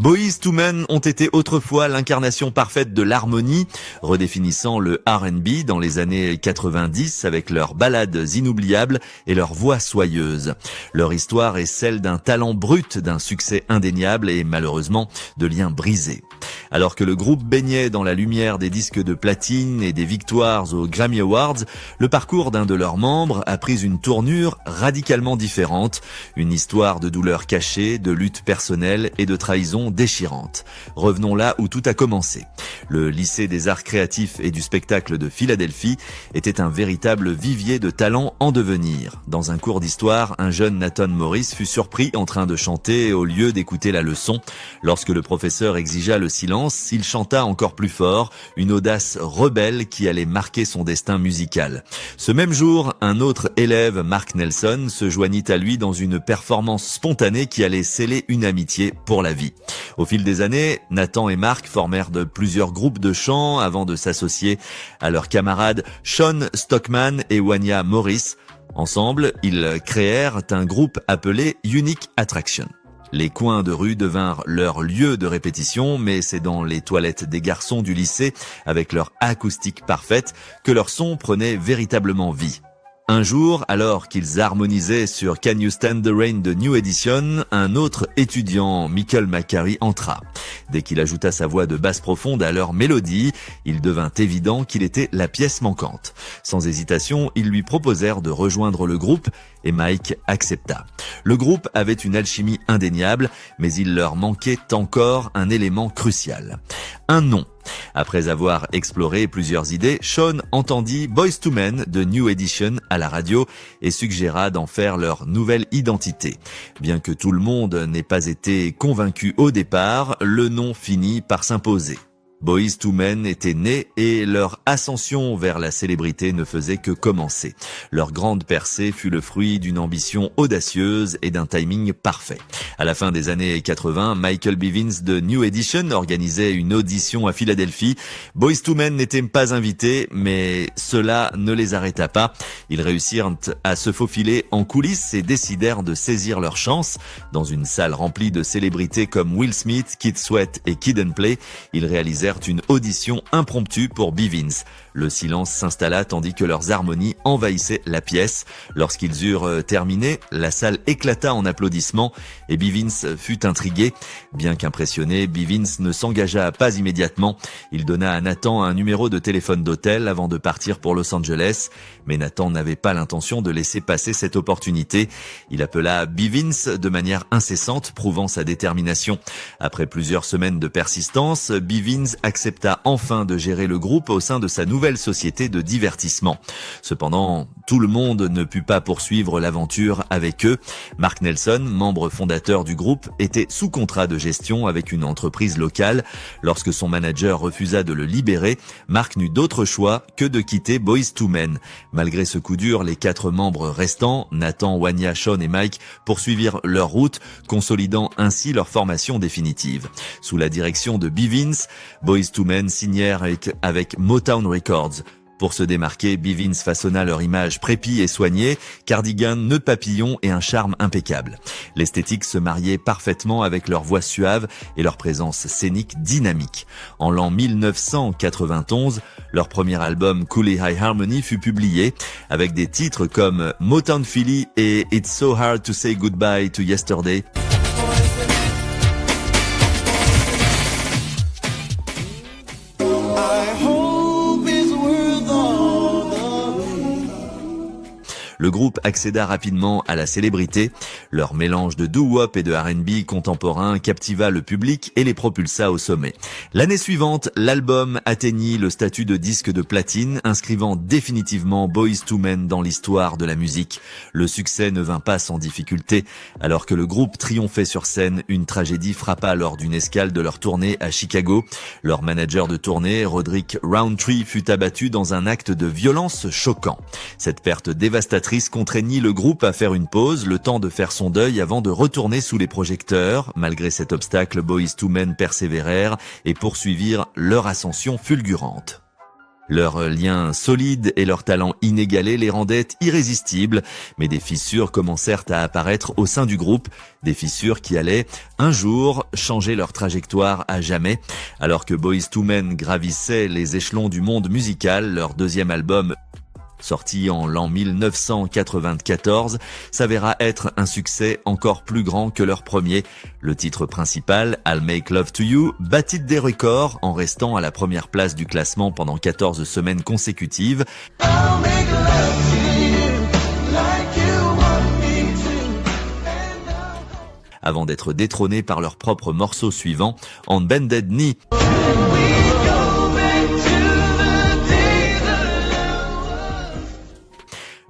Boyz II Men ont été autrefois l'incarnation parfaite de l'harmonie, redéfinissant le R&B dans les années 90 avec leurs ballades inoubliables et leurs voix soyeuses. Leur histoire est celle d'un talent brut, d'un succès indéniable et malheureusement de liens brisés. Alors que le groupe baignait dans la lumière des disques de platine et des victoires aux Grammy Awards, le parcours d'un de leurs membres a pris une tournure radicalement différente, une histoire de douleurs cachées, de luttes personnelles et de trahisons déchirantes. Revenons là où tout a commencé. Le lycée des arts créatifs et du spectacle de Philadelphie était un véritable vivier de talents en devenir. Dans un cours d'histoire, un jeune Nathan Morris fut surpris en train de chanter au lieu d'écouter la leçon. Lorsque le professeur exigea le silence, il chanta encore plus fort, une audace rebelle qui allait marquer son destin musical. Ce même jour, un autre élève, Mark Nelson, se joignit à lui dans une performance spontanée qui allait sceller une amitié pour la vie. Au fil des années, Nathan et Mark formèrent plusieurs groupes de chant avant de s'associer à leurs camarades Sean Stockman et Wanya Morris. Ensemble, ils créèrent un groupe appelé Unique Attraction. Les coins de rue devinrent leur lieu de répétition, mais c'est dans les toilettes des garçons du lycée, avec leur acoustique parfaite, que leur son prenait véritablement vie. Un jour, alors qu'ils harmonisaient sur Can You Stand the Rain de New Edition, un autre étudiant, Michael McCary, entra. Dès qu'il ajouta sa voix de basse profonde à leur mélodie, il devint évident qu'il était la pièce manquante. Sans hésitation, ils lui proposèrent de rejoindre le groupe et Mike accepta. Le groupe avait une alchimie indéniable, mais il leur manquait encore un élément crucial. Un nom. Après avoir exploré plusieurs idées, Sean entendit Boyz II Men de New Edition à la radio et suggéra d'en faire leur nouvelle identité. Bien que tout le monde n'ait pas été convaincu au départ, le nom finit par s'imposer. Boyz II Men étaient nés et leur ascension vers la célébrité ne faisait que commencer. Leur grande percée fut le fruit d'une ambition audacieuse et d'un timing parfait. À la fin des années 80, Michael Bivins de New Edition organisait une audition à Philadelphie. Boyz II Men n'étaient pas invités, mais cela ne les arrêta pas. Ils réussirent à se faufiler en coulisses et décidèrent de saisir leur chance. Dans une salle remplie de célébrités comme Will Smith, Keith Sweat et Kid & Play, ils réalisèrent une audition impromptue pour Bivins. Le silence s'installa tandis que leurs harmonies envahissaient la pièce. Lorsqu'ils eurent terminé, la salle éclata en applaudissements et Bivins fut intrigué. Bien qu'impressionné, Bivins ne s'engagea pas immédiatement. Il donna à Nathan un numéro de téléphone d'hôtel avant de partir pour Los Angeles. Mais Nathan n'avait pas l'intention de laisser passer cette opportunité. Il appela Bivins de manière incessante, prouvant sa détermination. Après plusieurs semaines de persistance, Bivins accepta enfin de gérer le groupe au sein de sa nouvelle société de divertissement. Cependant, tout le monde ne put pas poursuivre l'aventure avec eux. Mark Nelson, membre fondateur du groupe, était sous contrat de gestion avec une entreprise locale. Lorsque son manager refusa de le libérer, Mark n'eut d'autre choix que de quitter Boyz II Men. Malgré ce coup dur, les 4 membres restants, Nathan, Wanya, Sean et Mike, poursuivirent leur route, consolidant ainsi leur formation définitive. Sous la direction de Bivins, Boyz II Men signèrent avec Motown Records. Pour se démarquer, Bivins façonna leur image prépie et soignée, cardigan, nœud papillon et un charme impeccable. L'esthétique se mariait parfaitement avec leur voix suave et leur présence scénique dynamique. En l'an 1991, leur premier album Cooley High Harmony fut publié, avec des titres comme Motown Philly et It's So Hard to Say Goodbye to Yesterday. Le groupe accéda rapidement à la célébrité. Leur mélange de doo-wop et de R&B contemporain captiva le public et les propulsa au sommet. L'année suivante, l'album atteignit le statut de disque de platine, inscrivant définitivement Boyz II Men dans l'histoire de la musique. Le succès ne vint pas sans difficulté. Alors que le groupe triomphait sur scène, une tragédie frappa lors d'une escale de leur tournée à Chicago. Leur manager de tournée, Roderick Roundtree, fut abattu dans un acte de violence choquant. Cette perte dévastatrice contraignit le groupe à faire une pause, le temps de faire son deuil avant de retourner sous les projecteurs. Malgré cet obstacle, Boyz II Men persévérèrent et poursuivirent leur ascension fulgurante. Leur lien solide et leur talent inégalé les rendaient irrésistibles, mais des fissures commencèrent à apparaître au sein du groupe, des fissures qui allaient, un jour, changer leur trajectoire à jamais. Alors que Boyz II Men gravissait les échelons du monde musical, leur deuxième album, sorti en l'an 1994, s'avéra être un succès encore plus grand que leur premier. Le titre principal, I'll Make Love to You, battit des records en restant à la première place du classement pendant 14 semaines consécutives. I'll make love to you like you want me to. Avant d'être détrônés par leur propre morceau suivant, On Bended Knee.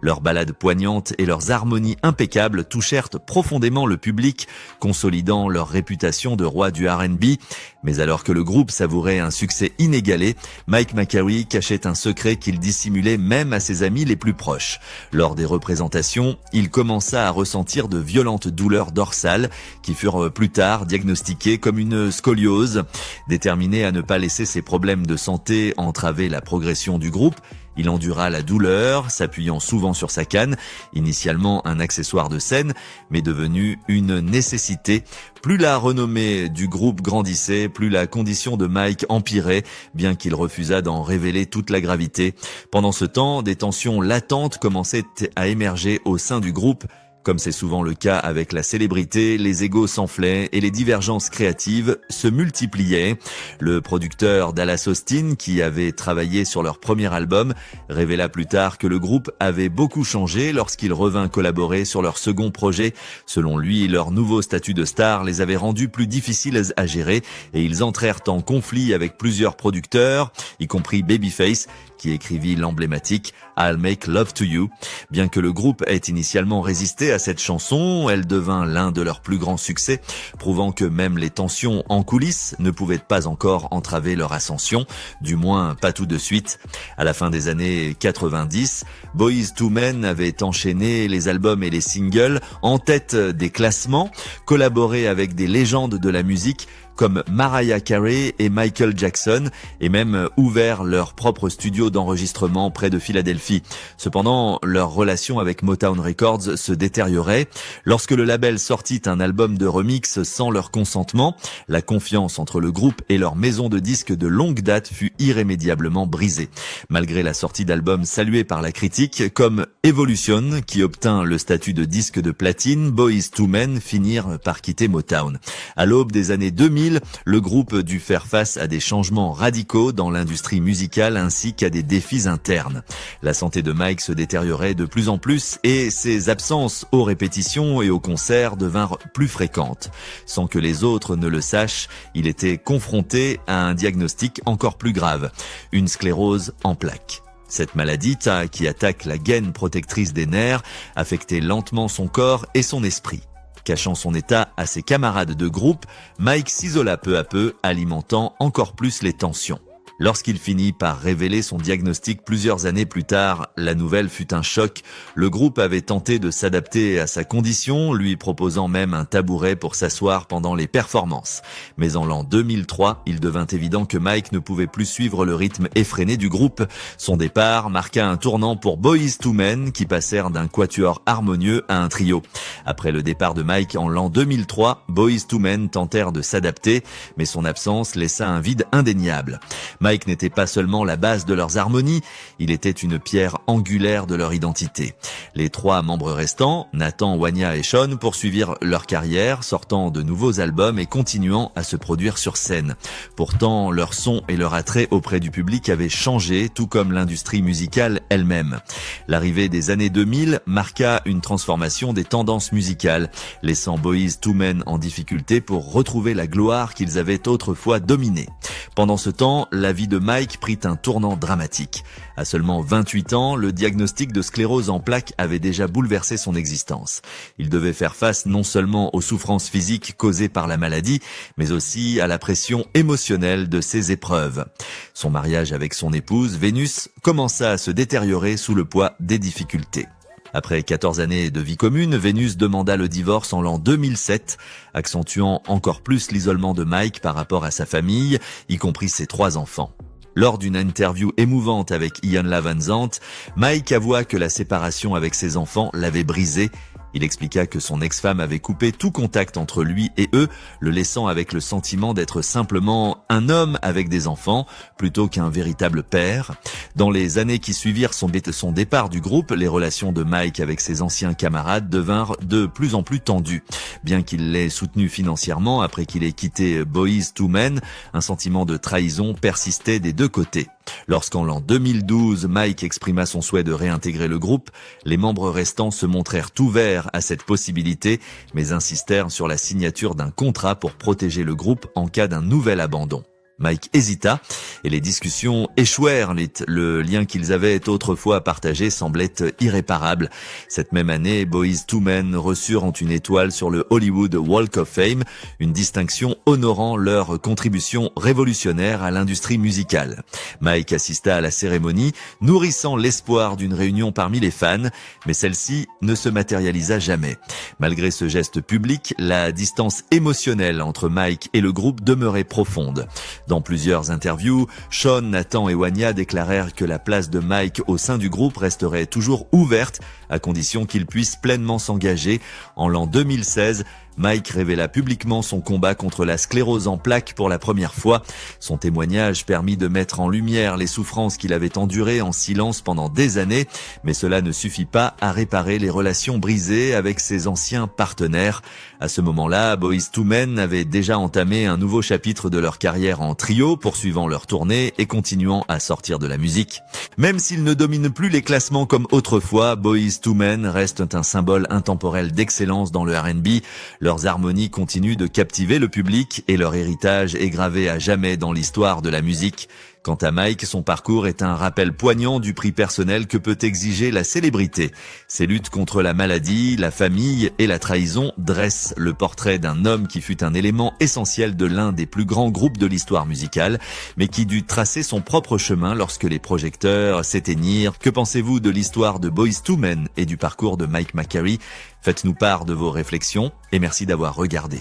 Leurs ballades poignantes et leurs harmonies impeccables touchèrent profondément le public, consolidant leur réputation de roi du R&B. Mais alors que le groupe savourait un succès inégalé, Mike McCarry cachait un secret qu'il dissimulait même à ses amis les plus proches. Lors des représentations, il commença à ressentir de violentes douleurs dorsales qui furent plus tard diagnostiquées comme une scoliose. Déterminé à ne pas laisser ses problèmes de santé entraver la progression du groupe, il endura la douleur, s'appuyant souvent sur sa canne, initialement un accessoire de scène, mais devenu une nécessité. Plus la renommée du groupe grandissait, plus la condition de Mike empirait, bien qu'il refusât d'en révéler toute la gravité. Pendant ce temps, des tensions latentes commençaient à émerger au sein du groupe. Comme c'est souvent le cas avec la célébrité, les égos s'enflaient et les divergences créatives se multipliaient. Le producteur Dallas Austin, qui avait travaillé sur leur premier album, révéla plus tard que le groupe avait beaucoup changé lorsqu'il revint collaborer sur leur second projet. Selon lui, leur nouveau statut de star les avait rendus plus difficiles à gérer et ils entrèrent en conflit avec plusieurs producteurs, y compris Babyface, qui écrivit l'emblématique I'll Make Love to You. Bien que le groupe ait initialement résisté à cette chanson, elle devint l'un de leurs plus grands succès, prouvant que même les tensions en coulisses ne pouvaient pas encore entraver leur ascension, du moins pas tout de suite. À la fin des années 90, Boyz II Men avait enchaîné les albums et les singles en tête des classements, collaboré avec des légendes de la musique comme Mariah Carey et Michael Jackson, et même ouvert leur propre studio d'enregistrement près de Philadelphie. Cependant, leur relation avec Motown Records se détériorait. Lorsque le label sortit un album de remix sans leur consentement, la confiance entre le groupe et leur maison de disques de longue date fut irrémédiablement brisée. Malgré la sortie d'albums salués par la critique, comme Evolution, qui obtint le statut de disque de platine, Boyz II Men finirent par quitter Motown. À l'aube des années 2000, le groupe dut faire face à des changements radicaux dans l'industrie musicale ainsi qu'à des défis internes. La santé de Mike se détériorait de plus en plus et ses absences aux répétitions et aux concerts devinrent plus fréquentes. Sans que les autres ne le sachent, il était confronté à un diagnostic encore plus grave, une sclérose en plaques. Cette maladie, qui attaque la gaine protectrice des nerfs, affectait lentement son corps et son esprit. Cachant son état à ses camarades de groupe, Mike s'isola peu à peu, alimentant encore plus les tensions. Lorsqu'il finit par révéler son diagnostic plusieurs années plus tard, la nouvelle fut un choc. Le groupe avait tenté de s'adapter à sa condition, lui proposant même un tabouret pour s'asseoir pendant les performances. Mais en l'an 2003, il devint évident que Mike ne pouvait plus suivre le rythme effréné du groupe. Son départ marqua un tournant pour Boyz II Men, qui passèrent d'un quatuor harmonieux à un trio. Après le départ de Mike en l'an 2003, Boyz II Men tentèrent de s'adapter, mais son absence laissa un vide indéniable. Mike n'était pas seulement la base de leurs harmonies, il était une pierre angulaire de leur identité. Les trois membres restants, Nathan, Wanya et Sean, poursuivirent leur carrière, sortant de nouveaux albums et continuant à se produire sur scène. Pourtant, leur son et leur attrait auprès du public avaient changé, tout comme l'industrie musicale elle-même. L'arrivée des années 2000 marqua une transformation des tendances musicales, laissant Boyz II Men en difficulté pour retrouver la gloire qu'ils avaient autrefois dominée. Pendant ce temps, la vie de Mike prit un tournant dramatique. À seulement 28 ans, le diagnostic de sclérose en plaques avait déjà bouleversé son existence. Il devait faire face non seulement aux souffrances physiques causées par la maladie, mais aussi à la pression émotionnelle de ses épreuves. Son mariage avec son épouse, Vénus, commença à se détériorer sous le poids des difficultés. Après 14 années de vie commune, Vénus demanda le divorce en l'an 2007, accentuant encore plus l'isolement de Mike par rapport à sa famille, y compris ses 3 enfants. Lors d'une interview émouvante avec Ian Van Zandt, Mike avoua que la séparation avec ses enfants l'avait brisé. Il expliqua que son ex-femme avait coupé tout contact entre lui et eux, le laissant avec le sentiment d'être simplement un homme avec des enfants, plutôt qu'un véritable père. Dans les années qui suivirent son départ du groupe, les relations de Mike avec ses anciens camarades devinrent de plus en plus tendues. Bien qu'il l'ait soutenu financièrement après qu'il ait quitté Boyz II Men, un sentiment de trahison persistait des deux côtés. Lorsqu'en l'an 2012, Mike exprima son souhait de réintégrer le groupe, les membres restants se montrèrent ouverts à cette possibilité, mais insistèrent sur la signature d'un contrat pour protéger le groupe en cas d'un nouvel abandon. Mike hésita et les discussions échouèrent. Le lien qu'ils avaient autrefois partagé semblait irréparable. Cette même année, Boyz II Men reçurent une étoile sur le Hollywood Walk of Fame, une distinction honorant leur contribution révolutionnaire à l'industrie musicale. Mike assista à la cérémonie, nourrissant l'espoir d'une réunion parmi les fans, mais celle-ci ne se matérialisa jamais. Malgré ce geste public, la distance émotionnelle entre Mike et le groupe demeurait profonde. Dans plusieurs interviews, Sean, Nathan et Wanya déclarèrent que la place de Mike au sein du groupe resterait toujours ouverte à condition qu'il puisse pleinement s'engager. En l'an 2016, Mike révéla publiquement son combat contre la sclérose en plaques pour la première fois. Son témoignage permit de mettre en lumière les souffrances qu'il avait endurées en silence pendant des années, mais cela ne suffit pas à réparer les relations brisées avec ses anciens partenaires. À ce moment-là, Boyz II Men avait déjà entamé un nouveau chapitre de leur carrière en trio, poursuivant leur tournée et continuant à sortir de la musique. Même s'ils ne dominent plus les classements comme autrefois, Boyz II Men restent un symbole intemporel d'excellence dans le R&B. Leurs harmonies continuent de captiver le public et leur héritage est gravé à jamais dans l'histoire de la musique. Quant à Mike, son parcours est un rappel poignant du prix personnel que peut exiger la célébrité. Ses luttes contre la maladie, la famille et la trahison dressent le portrait d'un homme qui fut un élément essentiel de l'un des plus grands groupes de l'histoire musicale, mais qui dut tracer son propre chemin lorsque les projecteurs s'éteignirent. Que pensez-vous de l'histoire de Boyz II Men et du parcours de Mike McCary ? Faites-nous part de vos réflexions et merci d'avoir regardé.